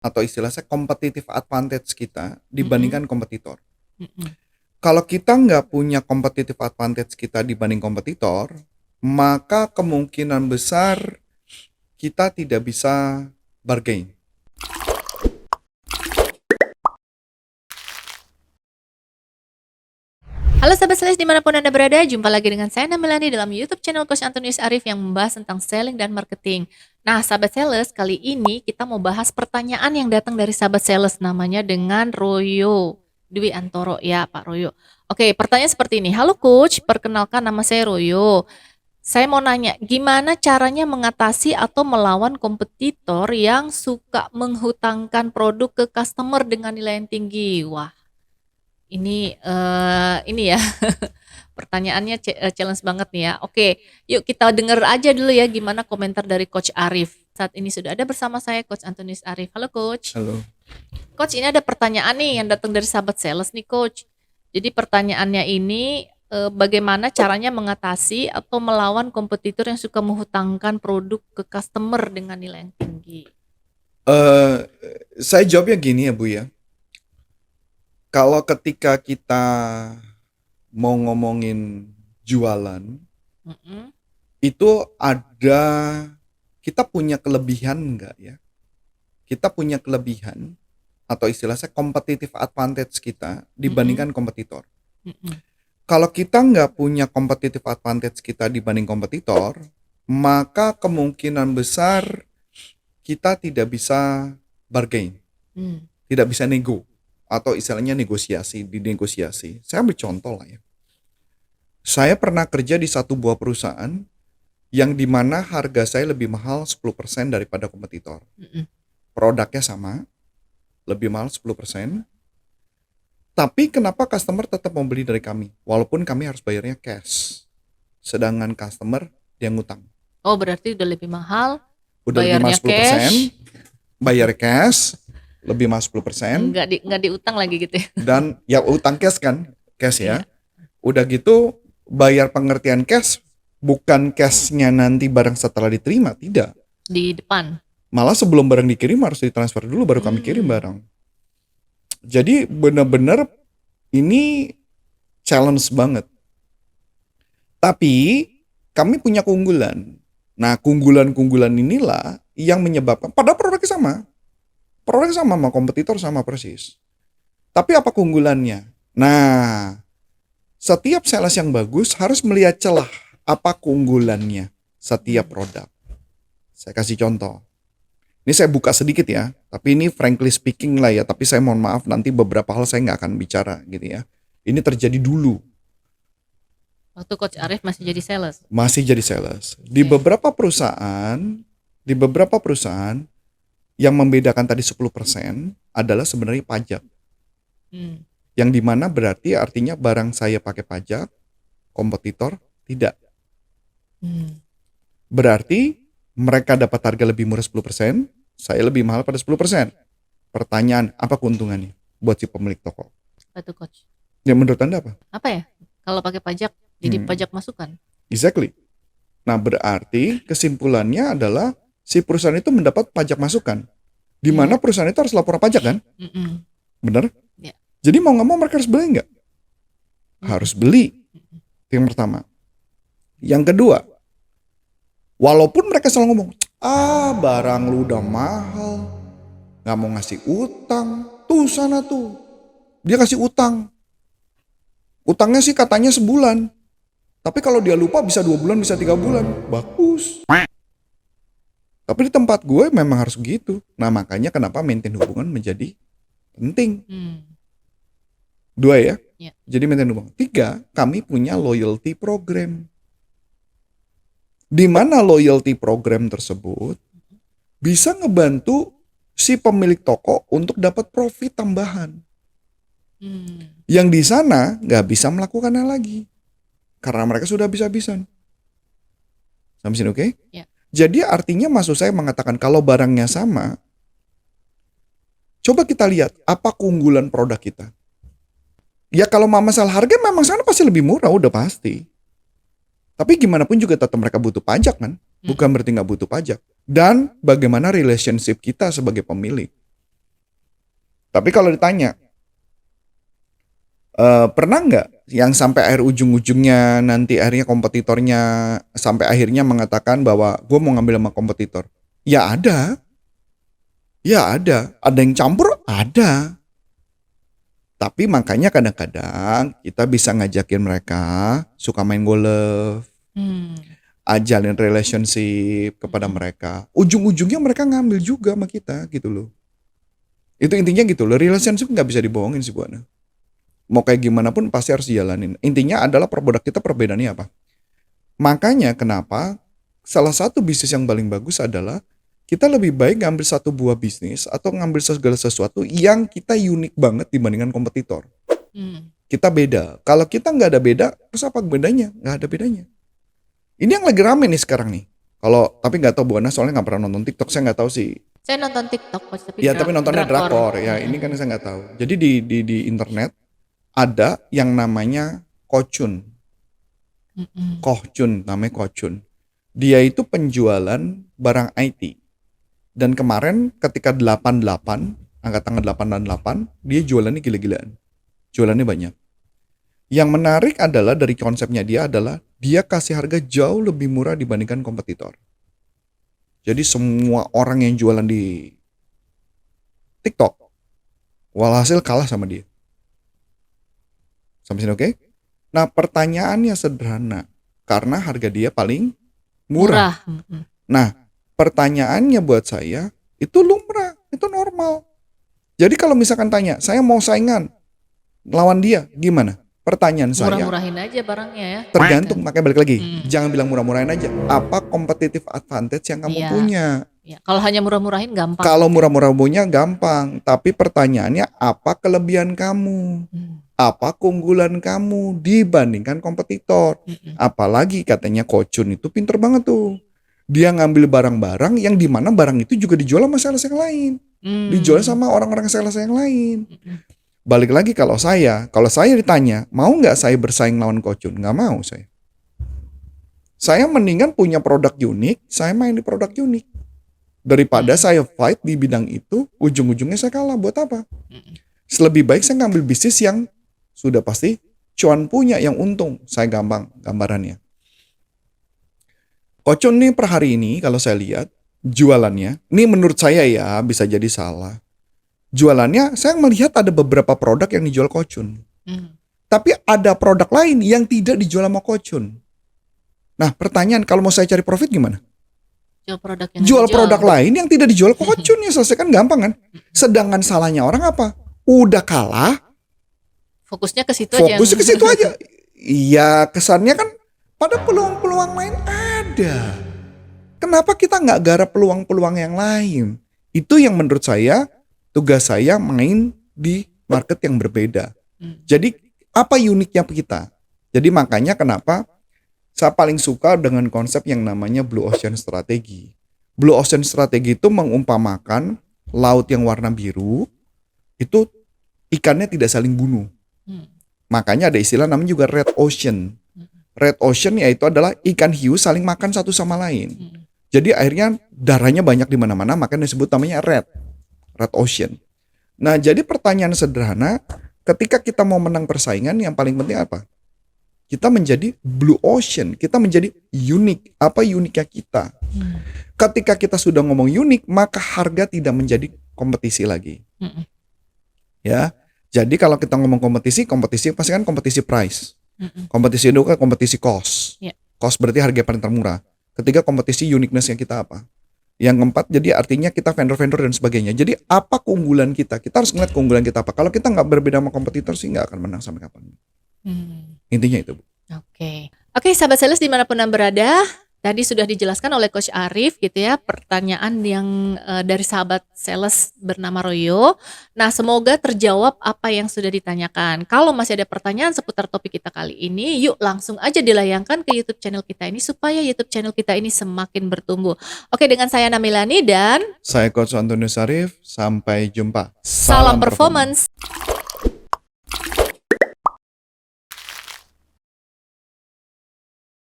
atau istilah saya competitive advantage kita Mm-mm. dibandingkan kompetitor. Mm-mm. Kalau kita nggak punya competitive advantage kita dibanding kompetitor, maka kemungkinan besar kita tidak bisa bargain. Halo sahabat sales dimanapun Anda berada, jumpa lagi dengan saya Namilani dalam YouTube channel Coach Antonius Arif yang membahas tentang selling dan marketing. Nah sahabat sales, kali ini kita mau bahas pertanyaan yang datang dari sahabat sales namanya dengan Royo Dwi Antoro ya Pak Royo. Oke, pertanyaan seperti ini. Halo Coach, perkenalkan nama saya Royo. Saya mau nanya, gimana caranya mengatasi atau melawan kompetitor yang suka menghutangkan produk ke customer dengan nilai yang tinggi? Wah, ini ya pertanyaannya challenge banget nih ya. Oke, yuk kita denger aja dulu ya gimana komentar dari Coach Arif. Saat ini sudah ada bersama saya Coach Antonius Arif. Halo Coach. Halo. Coach, ini ada pertanyaan nih yang datang dari sahabat sales nih Coach. Jadi pertanyaannya ini bagaimana caranya mengatasi atau melawan kompetitor yang suka menghutangkan produk ke customer dengan nilai yang tinggi? Eh, saya jawabnya gini ya Bu ya. Kalau ketika kita mau ngomongin jualan, Mm-mm. itu ada kita punya kelebihan enggak ya? Kita punya kelebihan atau istilah saya competitive advantage kita Mm-mm. dibandingkan kompetitor. Mm-mm. Kalau kita nggak punya competitive advantage kita dibanding kompetitor, maka kemungkinan besar kita tidak bisa bargain, Mm. tidak bisa nego, atau istilahnya negosiasi, dinegosiasi. Saya ambil contoh lah ya. Saya pernah kerja di satu buah perusahaan yang dimana harga saya lebih mahal 10% daripada kompetitor. Mm-mm. Produknya sama, lebih mahal 10%. Tapi kenapa customer tetap membeli dari kami? Walaupun kami harus bayarnya cash. Sedangkan customer dia ngutang. Oh, berarti udah lebih mahal, Udah lebih mahal bayarnya 10%, cash, bayar cash, lebih mahal 10%, nggak diutang lagi gitu ya? dan ya utang cash kan, cash Iya, ya. Udah gitu bayar pengertian cash, bukan cashnya nanti barang setelah diterima, tidak. di depan. Malah sebelum barang dikirim harus ditransfer dulu baru kami kirim Hmm. barang. Jadi benar-benar ini challenge banget. Tapi kami punya keunggulan. Nah, keunggulan-keunggulan inilah yang menyebabkan, padahal produknya sama. Produknya sama kompetitor sama persis. Tapi apa keunggulannya? Nah, setiap sales yang bagus harus melihat celah apa keunggulannya setiap Hmm. produk. Saya kasih contoh. Ini saya buka sedikit ya, tapi ini frankly speaking lah ya, tapi saya mohon maaf nanti beberapa hal saya nggak akan bicara gitu ya. Ini terjadi dulu, Waktu Coach Arif masih jadi sales. masih jadi sales. Oke. Di beberapa perusahaan yang membedakan tadi 10% adalah sebenarnya pajak. Hmm. Yang dimana berarti artinya barang saya pakai pajak, kompetitor tidak. Hmm. Berarti mereka dapat harga lebih murah 10%, saya lebih mahal pada 10%. Pertanyaan, apa keuntungannya buat si pemilik toko? Apa tuh Coach? Ya menurut Anda apa? Apa ya? Kalau pakai pajak, jadi Hmm, pajak masukan. exactly. Nah, berarti kesimpulannya adalah si perusahaan itu mendapat pajak masukan. Di Hmm. mana perusahaan itu harus lapor pajak kan? Mm-mm. Bener? Ya. Jadi mau nggak mau mereka harus beli nggak? Mm-mm. Harus beli. Itu yang pertama. Yang kedua, walaupun mereka selalu ngomong, barang lu udah mahal, nggak mau ngasih utang, tuh sana tuh, dia kasih utang. Utangnya sih katanya sebulan, tapi kalau dia lupa bisa 2 bulan, bisa 3 bulan, bagus. Tapi di tempat gue memang harus gitu. Nah makanya kenapa maintain hubungan menjadi penting. Hmm. Dua ya. Ya. Jadi maintain hubungan. Tiga, kami punya loyalty program. Di mana loyalty program tersebut bisa ngebantu si pemilik toko untuk dapat profit tambahan. Hmm. Yang di sana nggak bisa melakukannya lagi. Karena mereka sudah habis-habisan. Sampai sini oke? Ya. Jadi artinya maksud saya mengatakan kalau barangnya sama, coba kita lihat apa keunggulan produk kita. Ya kalau masalah harga memang sana pasti lebih murah, udah pasti. Tapi gimana pun juga tetap mereka butuh pajak kan? Bukan berarti nggak butuh pajak. Dan bagaimana relationship kita sebagai pemilik. Tapi kalau ditanya, pernah nggak yang sampai akhir ujung-ujungnya nanti akhirnya kompetitornya sampai akhirnya mengatakan bahwa gue mau ngambil sama kompetitor? Ya ada, ya ada. Ada yang campur? Ada. Tapi makanya kadang-kadang kita bisa ngajakin mereka suka main golf, Hmm. ajalin relationship kepada mereka. Ujung-ujungnya mereka ngambil juga sama kita gitu loh. Itu intinya gitu loh. Relationship nggak bisa dibohongin sih Buana. Mau kayak gimana pun pasti harus dijalanin. Intinya adalah produk kita perbedaannya apa. Makanya kenapa salah satu bisnis yang paling bagus adalah kita lebih baik ngambil satu buah bisnis atau ngambil segala sesuatu yang kita unik banget dibandingkan kompetitor. Hmm. Kita beda. Kalau kita nggak ada beda, terus apa bedanya? Nggak ada bedanya. Ini yang lagi rame nih sekarang nih. Tapi nggak tahu Buana soalnya nggak pernah nonton TikTok, saya nggak tahu sih. Saya nonton TikTok, Coach, tapi Ya tapi nontonnya drakor. Ya Mm-mm. ini kan saya nggak tahu. Jadi di internet ada yang namanya Kochun. Mm-mm. Kohjun, namanya Kohjun. Dia itu penjualan barang IT. Dan kemarin ketika 88, angka tanggal 8 dan 8, dia jualannya gila-gilaan. Jualannya banyak. Yang menarik adalah dari konsepnya dia adalah dia kasih harga jauh lebih murah dibandingkan kompetitor. Jadi semua orang yang jualan di TikTok, walhasil kalah sama dia. Sampai sini oke? Nah pertanyaannya sederhana. Karena harga dia paling murah. Mm-mm. Nah, pertanyaannya buat saya, itu lumrah, itu normal. Jadi kalau misalkan tanya, saya mau saingan, lawan dia, gimana? Pertanyaan saya, Murah-murahin aja barangnya ya. tergantung, makanya balik lagi. Hmm. Jangan bilang murah-murahin aja. Apa competitive advantage yang kamu Iya. punya? Ya, kalau hanya murah-murahin gampang. Kalau murah-murah punya gampang, tapi pertanyaannya apa kelebihan kamu? Hmm. Apa keunggulan kamu dibandingkan kompetitor? Mm-mm. Apalagi katanya Kochun itu pinter banget tuh. Dia ngambil barang-barang yang dimana barang itu juga dijual sama sales yang lain. Hmm. Dijual sama orang-orang sales yang lain. Mm-mm. Balik lagi kalau saya ditanya, mau nggak saya bersaing lawan Kochun? Nggak mau saya. Saya mendingan punya produk unik, saya main di produk unik. Daripada saya fight di bidang itu, ujung-ujungnya saya kalah. Buat apa? Mm-mm. Lebih baik saya ngambil bisnis yang sudah pasti cuan punya, yang untung. Saya gampang gambarannya. Kochun nih per hari ini kalau saya lihat jualannya, ini menurut saya ya bisa jadi salah. Jualannya saya melihat ada beberapa produk yang dijual Kochun. Hmm. Tapi ada produk lain yang tidak dijual sama Kochun. Nah pertanyaan, kalau mau saya cari profit gimana? Jual produk yang Jual dijual. produk lain yang tidak dijual Kochun, ya selesaikan gampang kan? Sedangkan salahnya orang apa? Udah kalah, Fokusnya ke situ aja. fokusnya ke situ aja. Iya, kesannya kan pada peluang-peluang lain ada. Kenapa kita nggak garap peluang-peluang yang lain? Itu yang menurut saya tugas saya main di market yang berbeda. Hmm. Jadi apa uniknya kita? Jadi makanya kenapa saya paling suka dengan konsep yang namanya Blue Ocean Strategy. Blue Ocean Strategy itu mengumpamakan laut yang warna biru, itu ikannya tidak saling bunuh. Hmm. Makanya ada istilah namanya juga Red Ocean. Red Ocean yaitu adalah ikan hiu saling makan satu sama lain. Hmm. Jadi akhirnya darahnya banyak di mana-mana, makanya disebut namanya Red Ocean. Nah, jadi pertanyaan sederhana, ketika kita mau menang persaingan, yang paling penting apa? Kita menjadi Blue Ocean, kita menjadi unik. Apa uniknya kita? Hmm. Ketika kita sudah ngomong unik, maka harga tidak menjadi kompetisi lagi. Mm-mm. Ya. Jadi kalau kita ngomong kompetisi pasti kan kompetisi price. Mm-mm. Kompetisi itu kan kompetisi cost. Ya. Cost berarti harga paling termurah. Ketiga kompetisi uniqueness-nya kita apa? Yang keempat jadi artinya kita vendor-vendor dan sebagainya. Jadi apa keunggulan kita? Kita harus ngeliat keunggulan kita apa. Kalau kita nggak berbeda sama kompetitor sih nggak akan menang sampai kapan. Hmm. Intinya itu, Bu. Oke, sahabat sales dimanapun Anda berada, tadi sudah dijelaskan oleh Coach Arif gitu ya, pertanyaan yang dari sahabat sales bernama Royo. Nah, semoga terjawab apa yang sudah ditanyakan. Kalau masih ada pertanyaan seputar topik kita kali ini, yuk langsung aja dilayangkan ke YouTube channel kita ini supaya YouTube channel kita ini semakin bertumbuh. Oke, dengan saya Namilani dan Saya Coach Antonius Arif. Sampai jumpa. salam performance.